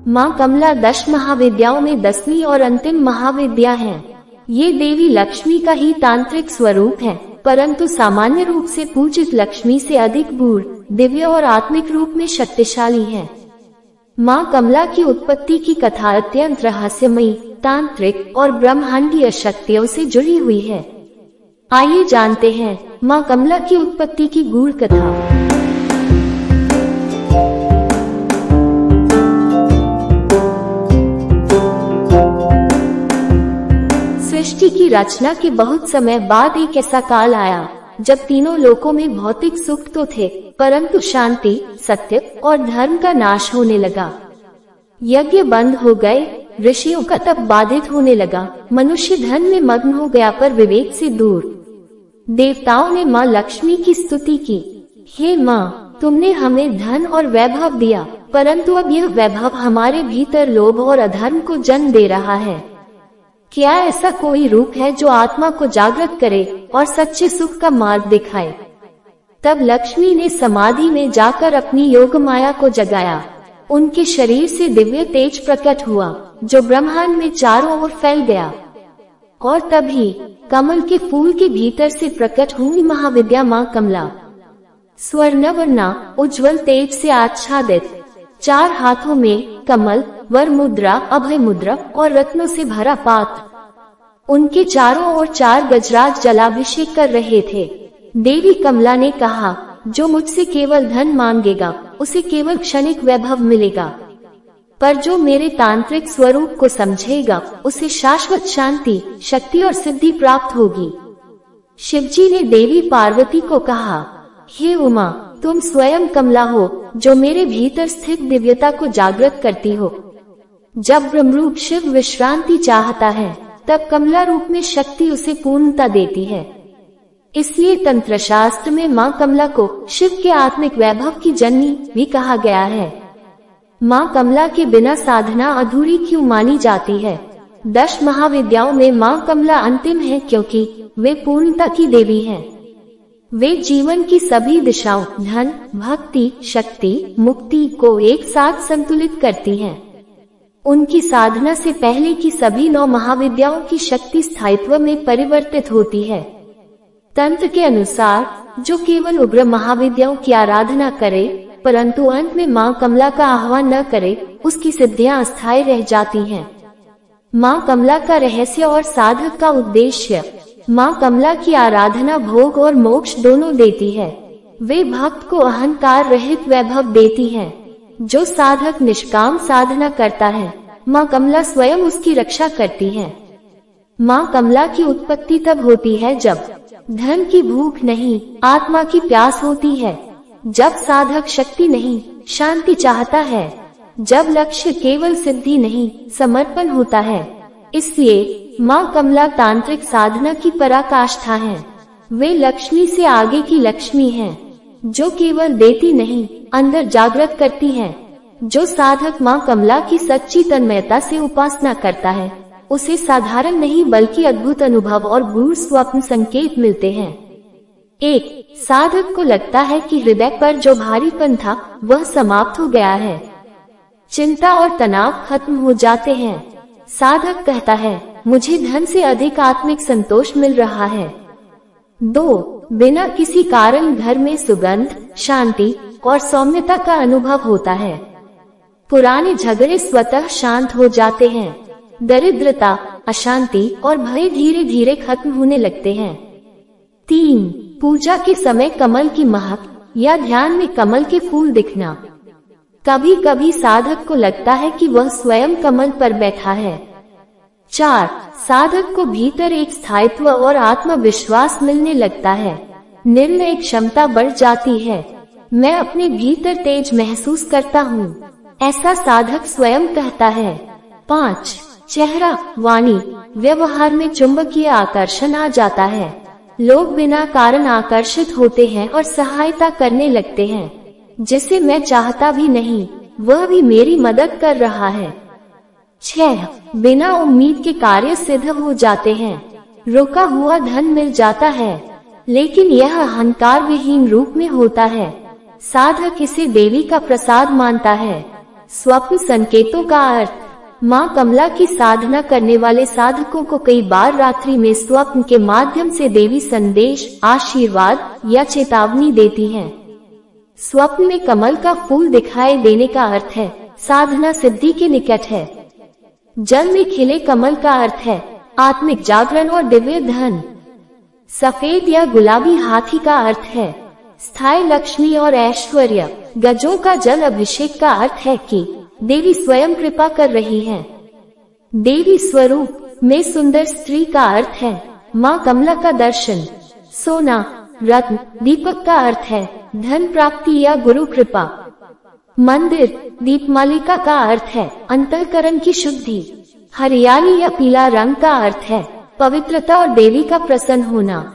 माँ कमला 10 महाविद्याओं में 10वीं और अंतिम महाविद्या है। ये देवी लक्ष्मी का ही तांत्रिक स्वरूप है, परंतु सामान्य रूप से पूजित लक्ष्मी से अधिक गूढ़, दिव्य और आत्मिक रूप में शक्तिशाली है। माँ कमला की उत्पत्ति की कथा अत्यंत रहस्यमयी, तांत्रिक और ब्रह्मांडीय शक्तियों से जुड़ी हुई है। आइए जानते हैं माँ कमला की उत्पत्ति की गूढ़ कथा। सृष्टि की रचना के बहुत समय बाद एक ऐसा काल आया जब तीनों लोकों में भौतिक सुख तो थे, परंतु शांति, सत्य और धर्म का नाश होने लगा। यज्ञ बंद हो गए, ऋषियों का तप बाधित होने लगा, मनुष्य धन में मग्न हो गया पर विवेक से दूर। देवताओं ने माँ लक्ष्मी की स्तुति की, हे माँ, तुमने हमें धन और वैभव दिया, परंतु अब यह वैभव हमारे भीतर लोभ और अधर्म को जन्म दे रहा है। क्या ऐसा कोई रूप है जो आत्मा को जागृत करे और सच्चे सुख का मार्ग दिखाए? तब लक्ष्मी ने समाधि में जाकर अपनी योग माया को जगाया। उनके शरीर से दिव्य तेज प्रकट हुआ जो ब्रह्मांड में चारों ओर फैल गया, और तभी कमल के फूल के भीतर से प्रकट हुई महाविद्या माँ कमला। स्वर्णवर्णा, उज्जवल तेज से आच्छादित, 4 हाथों में कमल, वर मुद्रा, अभय मुद्रा और रत्नों से भरा पात्र। उनके चारों ओर 4 गजराज जलाभिषेक कर रहे थे। देवी कमला ने कहा, जो मुझसे केवल धन मांगेगा उसे केवल क्षणिक वैभव मिलेगा, पर जो मेरे तांत्रिक स्वरूप को समझेगा उसे शाश्वत शांति, शक्ति और सिद्धि प्राप्त होगी। शिवजी ने देवी पार्वती को कहा, हे उमा, तुम स्वयं कमला हो जो मेरे भीतर स्थित दिव्यता को जागृत करती हो। जब ब्रह्मरूप शिव विश्रांति चाहता है तब कमला रूप में शक्ति उसे पूर्णता देती है। इसलिए तंत्र शास्त्र में माँ कमला को शिव के आत्मिक वैभव की जननी भी कहा गया है। माँ कमला के बिना साधना अधूरी क्यों मानी जाती है? 10 महाविद्याओं में माँ कमला अंतिम है क्योंकि वे पूर्णता की देवी हैं। वे जीवन की सभी दिशाओं, धन, भक्ति, शक्ति, मुक्ति को एक साथ संतुलित करती हैं। उनकी साधना से पहले की सभी 9 महाविद्याओं की शक्ति स्थायित्व में परिवर्तित होती है। तंत्र के अनुसार जो केवल उग्र महाविद्याओं की आराधना करे परंतु अंत में माँ कमला का आह्वान न करे, उसकी सिद्धियां अस्थायी रह जाती हैं। माँ कमला का रहस्य और साधक का उद्देश्य। माँ कमला की आराधना भोग और मोक्ष दोनों देती है। वे भक्त को अहंकार रहित वैभव देती है। जो साधक निष्काम साधना करता है, माँ कमला स्वयं उसकी रक्षा करती है। माँ कमला की उत्पत्ति तब होती है जब धन की भूख नहीं, आत्मा की प्यास होती है। जब साधक शक्ति नहीं, शांति चाहता है। जब लक्ष्य केवल सिद्धि नहीं, समर्पण होता है। इसलिए माँ कमला तांत्रिक साधना की पराकाष्ठा है। वे लक्ष्मी से आगे की लक्ष्मी हैं, जो केवल देती नहीं, अंदर जागृत करती हैं। जो साधक माँ कमला की सच्ची तन्मयता से उपासना करता है, उसे साधारण नहीं बल्कि अद्भुत अनुभव और गूढ़ स्वप्न संकेत मिलते हैं। 1. साधक को लगता है कि हृदय पर जो भारीपन था वह समाप्त हो गया है। चिंता और तनाव खत्म हो जाते हैं। साधक कहता है, मुझे धन से अधिक आत्मिक संतोष मिल रहा है। 2. बिना किसी कारण घर में सुगंध, शांति और सौम्यता का अनुभव होता है। पुराने झगड़े स्वतः शांत हो जाते हैं। दरिद्रता, अशांति और भय धीरे धीरे खत्म होने लगते हैं। 3. पूजा के समय कमल की महक या ध्यान में कमल के फूल दिखना। कभी कभी साधक को लगता है कि वह स्वयं कमल पर बैठा है। 4. साधक को भीतर एक स्थायित्व और आत्मविश्वास मिलने लगता है। निर्णय क्षमता बढ़ जाती है। मैं अपने भीतर तेज महसूस करता हूँ, ऐसा साधक स्वयं कहता है। 5. चेहरा, वाणी, व्यवहार में चुंबकीय आकर्षण आ जाता है। लोग बिना कारण आकर्षित होते हैं और सहायता करने लगते हैं। जिसे मैं चाहता भी नहीं, वह भी मेरी मदद कर रहा है। 6. बिना उम्मीद के कार्य सिद्ध हो जाते हैं। रुका हुआ धन मिल जाता है, लेकिन यह अहंकार विहीन रूप में होता है। साधक इसे देवी का प्रसाद मानता है। स्वप्न संकेतों का अर्थ। माँ कमला की साधना करने वाले साधकों को कई बार रात्रि में स्वप्न के माध्यम से देवी संदेश, आशीर्वाद या चेतावनी देती हैं। स्वप्न में कमल का फूल दिखाई देने का अर्थ है साधना सिद्धि के निकट है। जल में खिले कमल का अर्थ है आत्मिक जागरण और दिव्य धन। सफेद या गुलाबी हाथी का अर्थ है स्थायी लक्ष्मी और ऐश्वर्य। गजों का जल अभिषेक का अर्थ है कि देवी स्वयं कृपा कर रही है। देवी स्वरूप में सुंदर स्त्री का अर्थ है माँ कमला का दर्शन। सोना, रत्न, दीपक का अर्थ है धन प्राप्ति या गुरु कृपा। मंदिर, दीपमालिका का अर्थ है अंतःकरण की शुद्धि। हरियाली या पीला रंग का अर्थ है पवित्रता और देवी का प्रसन्न होना।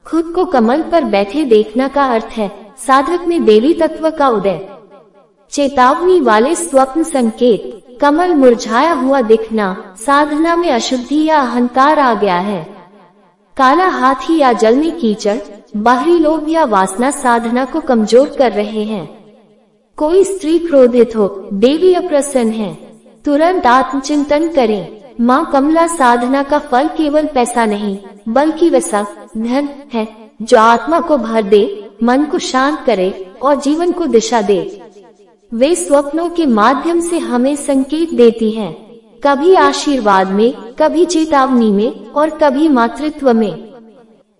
खुद को कमल पर बैठे देखना का अर्थ है साधक में देवी तत्व का उदय। चेतावनी वाले स्वप्न संकेत। कमल मुरझाया हुआ दिखना, साधना में अशुद्धि या अहंकार आ गया है। काला हाथी या जल में कीचड़, बाहरी लोभ या वासना साधना को कमजोर कर रहे हैं। कोई स्त्री क्रोधित हो, देवी अप्रसन्न है, तुरंत आत्मचिंतन करें। माँ कमला साधना का फल केवल पैसा नहीं बल्कि वैसा धन है जो आत्मा को भर दे, मन को शांत करे और जीवन को दिशा दे। वे स्वप्नों के माध्यम से हमें संकेत देती हैं, कभी आशीर्वाद में, कभी चेतावनी में और कभी मातृत्व में।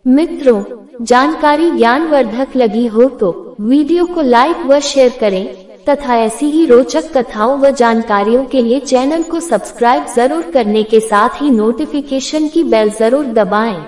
मित्रों, जानकारी ज्ञानवर्धक लगी हो तो वीडियो को लाइक व शेयर करें तथा ऐसी ही रोचक कथाओं व जानकारियों के लिए चैनल को सब्सक्राइब जरूर करने के साथ ही नोटिफिकेशन की बेल जरूर दबाएं।